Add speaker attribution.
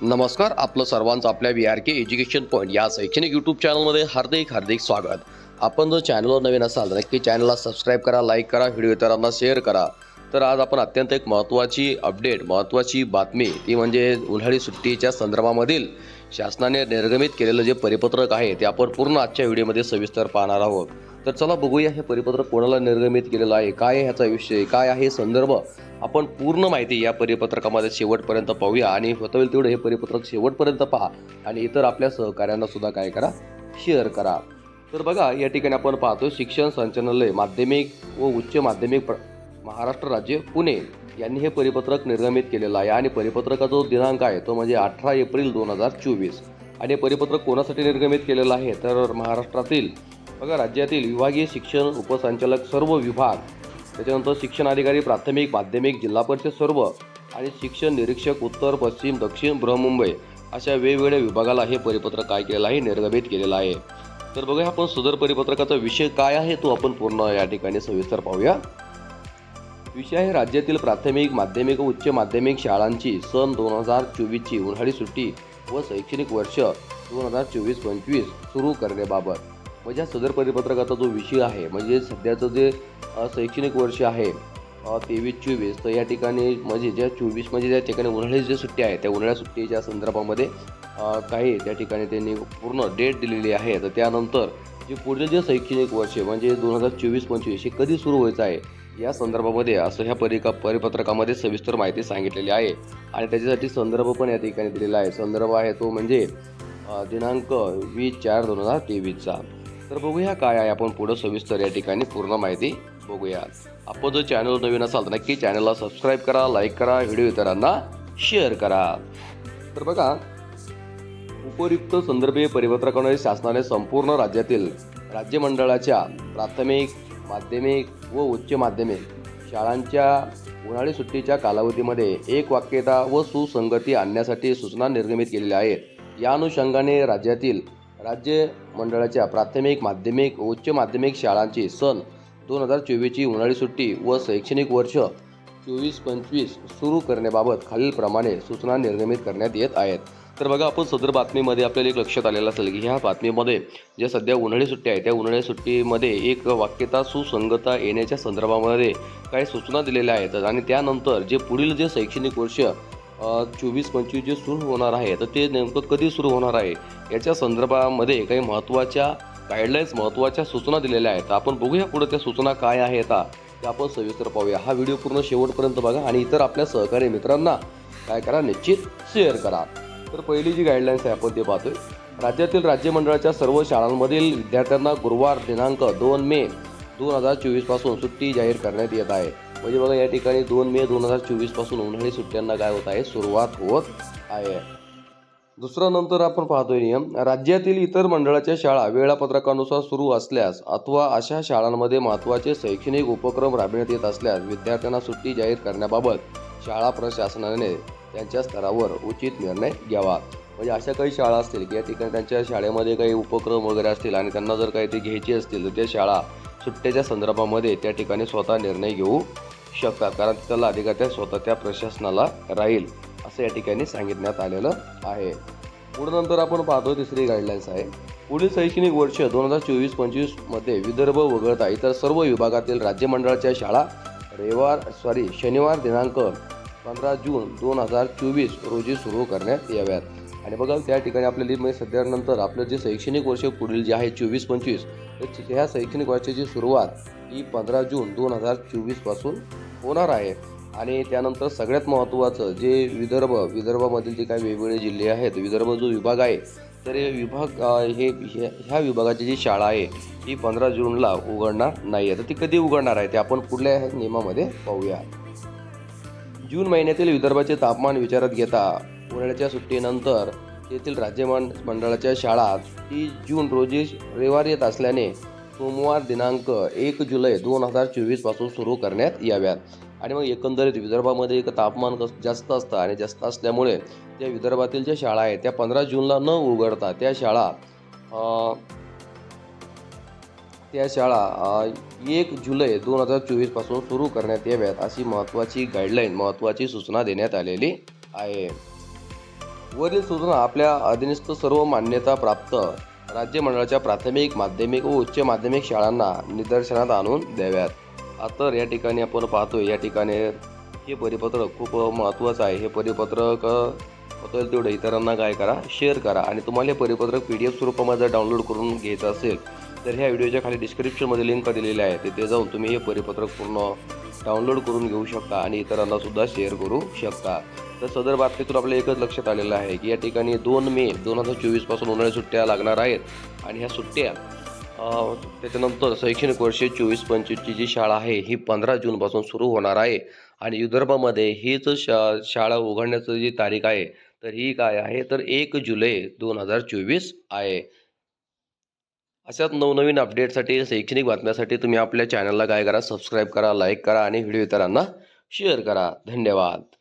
Speaker 1: नमस्कार, आपलं सर्वांचं आपल्या VRK एज्युकेशन पॉईंट या शैक्षणिक यूट्यूब चॅनलमध्ये हार्दिक स्वागत. आपण जर चॅनलवर नवीन असाल तर नक्की चॅनलला सबस्क्राईब करा, लाईक करा, व्हिडिओ इतरांना शेअर करा. तर आज आपण अत्यंत एक महत्त्वाची बातमी ती म्हणजे उन्हाळी सुट्टीच्या संदर्भामधील शासनाने निर्गमित केलेलं जे परिपत्रक आहे ते आपण पूर्ण आजच्या व्हिडिओमध्ये सविस्तर पाहणार आहोत. तर चला बघूया हे परिपत्रक कोणाला निर्गमित केलेलं आहे, काय आहे ह्याचा विषय, काय आहे संदर्भ. आपण पूर्ण माहिती या परिपत्रकामध्ये शेवटपर्यंत पाहूया आणि होता होईल तेवढं हे परिपत्रक शेवटपर्यंत पहा आणि इतर आपल्या सहकाऱ्यांना सुद्धा काय करा, शेअर करा. तर बघा या ठिकाणी आपण पाहतो शिक्षण संचालनालय माध्यमिक व उच्च माध्यमिक महाराष्ट्र राज्य पुणे यांनी हे परिपत्रक निर्गमित केलेलं आहे आणि परिपत्रकाचा जो दिनांक आहे तो म्हणजे 18 एप्रिल 2024. आणि हे परिपत्रक कोणासाठी निर्गमित केलेलं आहे तर महाराष्ट्रातील बघा राज्यातील विभागीय शिक्षण उपसंचालक सर्व विभाग, त्याच्यानंतर शिक्षण अधिकारी प्राथमिक माध्यमिक जिल्हा परिषद सर्व आणि शिक्षण निरीक्षक उत्तर पश्चिम दक्षिण बृहन्मुंबई अशा वेगवेगळ्या विभागाला हे परिपत्रक काय केलेलं आहे, निर्गमित केलेलं आहे. तर बघा आपण सदर परिपत्रकाचा विषय काय आहे तो आपण पूर्ण या ठिकाणी सविस्तर पाहूया. विषय आहे राज्यातील प्राथमिक माध्यमिक व उच्च माध्यमिक शाळांची सन 2024ची उन्हाळी सुट्टी व शैक्षणिक वर्ष 2024-25 सुरू करण्याबाबत. म्हणजे हा सदर परिपत्रकाचा जो विषय आहे म्हणजे सध्याचं जे शैक्षणिक वर्ष आहे 23-24, तर या ठिकाणी म्हणजे ज्या 24 म्हणजे त्या ठिकाणी उन्हाळी जी सुट्टी आहे त्या उन्हाळ्या सुट्टीच्या संदर्भामध्ये काही त्या ठिकाणी त्यांनी पूर्ण डेट दिलेली आहे. तर त्यानंतर जे पुढे जे शैक्षणिक वर्ष म्हणजे 2024-25 हे कधी सुरू व्हायचं आहे या संदर्भामध्ये असं ह्या परिपत्रकामध्ये सविस्तर माहिती सांगितलेली आहे आणि त्याच्यासाठी संदर्भ पण या ठिकाणी दिलेला आहे. संदर्भ आहे तो म्हणजे दिनांक 20/4/2023चा. तर बघूया काय आहे, आपण पुढं सविस्तर या ठिकाणी पूर्ण माहिती बघूया. आपण जर चॅनल नवीन असाल तर नक्की चॅनलला सबस्क्राईब करा, लाईक करा, व्हिडिओ इतरांना शेअर करा. तर बघा उपयुक्त संदर्भीय परिपत्रकामुळे शासनाने संपूर्ण राज्यातील राज्य मंडळाच्या प्राथमिक माध्यमिक व उच्च माध्यमिक शाळांच्या उन्हाळी सुट्टीच्या कालावधीमध्ये एक वाक्यता व सुसंगती आणण्यासाठी सूचना निर्गमित केलेल्या आहेत. या अनुषंगाने राज्यातील राज्य मंडळाच्या प्राथमिक माध्यमिक व उच्च माध्यमिक शाळांची सन 2024ची उन्हाळी सुट्टी व शैक्षणिक वर्ष 24-25 सुरू करण्याबाबत खालीलप्रमाणे सूचना निर्गमित करण्यात येत आहेत. तर बघा आपण सदर बातमीमध्ये आपल्याला एक लक्षात आलेलं असेल की ह्या बातमीमध्ये ज्या सध्या उन्हाळी सुट्टी आहे त्या उन्हाळी सुट्टीमध्ये एक वाक्यता सुसंगता येण्याच्या संदर्भामध्ये काही सूचना दिलेल्या आहेत आणि त्यानंतर जे पुढील जे शैक्षणिक वर्ष 24-25 जे सुरू होणार आहे तर ते नेमकं कधी सुरू होणार आहे याच्या संदर्भामध्ये काही महत्त्वाच्या गाईडलाईन्स महत्त्वाच्या सूचना दिलेल्या आहेत. आपण बघूया पुढे त्या सूचना काय आहेत ते आपण सविस्तर पाहूया. हा व्हिडिओ पूर्ण शेवटपर्यंत बघा आणि इतर आपल्या सहकारी मित्रांना काय करा, निश्चित शेअर करा. तर पहिली जी गाईडलाईन्स आहे आपण ते पाहतोय. राज्यातील राज्य मंडळाच्या सर्व शाळांमधील विद्यार्थ्यांना गुरुवार दिनांक 2 मे 2024 पासून सुट्टी जाहीर करण्यात येत आहे. म्हणजे बघा या ठिकाणी 2 मे 2024 पासून उन्हाळी सुट्ट्यांना काय होत आहे, सुरुवात होत आहे. दुसरा नंतर आपण पाहतोय नियम, राज्यातील इतर मंडळाच्या शाळा वेळापत्रकानुसार सुरू असल्यास अथवा अशा शाळांमध्ये महत्त्वाचे शैक्षणिक उपक्रम राबविण्यात येत असल्यास विद्यार्थ्यांना सुट्टी जाहीर करण्याबाबत शाळा प्रशासनाने त्यांच्या स्तरावर उचित निर्णय घ्यावा. म्हणजे अशा काही शाळा असतील की या ठिकाणी त्यांच्या शाळेमध्ये काही उपक्रम वगैरे असतील आणि त्यांना जर काही ते घ्यायचे असतील तर त्या शाळा सुट्ट्याच्या संदर्भामध्ये त्या ठिकाणी स्वतः निर्णय घेऊ शकतात, कारण त्याला अधिकार त्या स्वतः त्या प्रशासनाला राहील असं या ठिकाणी सांगितण्यात आलेलं आहे. पुढे नंतर आपण पाहतो तिसरी गाईडलाईन्स आहे. पुढील शैक्षणिक वर्ष 2024-25 मध्ये विदर्भ वगळता इतर सर्व विभागातील राज्य मंडळाच्या शाळा शनिवार दिनांक 15 जून 2024 रोजी सुरू करण्यात याव्यात. आणि बघा त्या ठिकाणी आपल्याला सध्यानंतर आपलं जे शैक्षणिक वर्ष पुढील जे आहे 24-25 तर ह्या शैक्षणिक वर्षाची सुरुवात ही 15 जून 2024 पासून होणार आहे. आणि त्यानंतर सगळ्यात महत्त्वाचं जे विदर्भामधील जे काही वेगवेगळे जिल्हे आहेत, विदर्भ जो विभाग आहे तर हे विभाग ह्या विभागाची जी शाळा आहे ही 15 जूनला उघडणार नाही आहे. तर ती कधी उघडणार आहे ते आपण पुढल्या नियमामध्ये पाहूया. जून महिन्यातील विदर्भाचे तापमान विचारात घेता उन्हाळ्याच्या सुट्टीनंतर येथील राज्य मंडळाच्या शाळा 30 जून रोजी रविवार येत असल्याने सोमवार दिनांक 1 जुलै 2024 पासून सुरू करण्यात याव्यात. आणि मग एकंदरीत विदर्भामध्ये एक तापमान जास्त असतं आणि जास्त असल्यामुळे त्या विदर्भातील ज्या शाळा आहेत त्या 15 जूनला न उघडता त्या शाळा 1 जुलै 2024 पासून सुरू करण्यात याव्यात अशी महत्त्वाची गाईडलाईन, महत्त्वाची सूचना देण्यात आलेली आहे. वरील सूचना आपल्या अधीनस्थ सर्व मान्यता प्राप्त राज्य मंडळाच्या प्राथमिक, माध्यमिक व उच्च माध्यमिक शाळांना निदर्शनात आणून द्याव्यात. तर या ठिकाणी आपण पाहतोय या ठिकाणी हे परिपत्रक खूप महत्त्वाचं आहे. हे परिपत्रक होतील तेवढं इतरांना काय करा, शेअर करा. आणि तुम्हाला हे परिपत्रक PDF स्वरूपामध्ये डाउनलोड करून घ्यायचं असेल तर ह्या व्हिडिओच्या खाली डिस्क्रिप्शनमध्ये लिंक दिलेली आहे, तिथे जाऊन तुम्ही हे परिपत्रक पूर्ण डाउनलोड करून घेऊ शकता आणि इतरांना सुद्धा शेअर करू शकता. तर सदर बातमीतून आपल्या एकच लक्षात आलेलं आहे की या ठिकाणी 2 मे 2024 पासून उन्हाळी सुट्ट्या लागणार आहेत आणि ह्या सुट्ट्या त्याच्यानंतर शैक्षणिक वर्ष 24-25ची जी शाळा आहे ही 15 जूनपासून सुरू होणार आहे आणि विदर्भामध्ये हीच शाळा उघडण्याची जी तारीख आहे तर ही काय आहे तर 1 जुलै 2024 आहे. अशाच नवनवीन अपडेटसाठी शैक्षणिक बातम्यासाठी तुम्ही आपल्या चॅनलला काय करा, सबस्क्राईब करा, लाईक करा आणि व्हिडिओ इतरांना शेअर करा. धन्यवाद.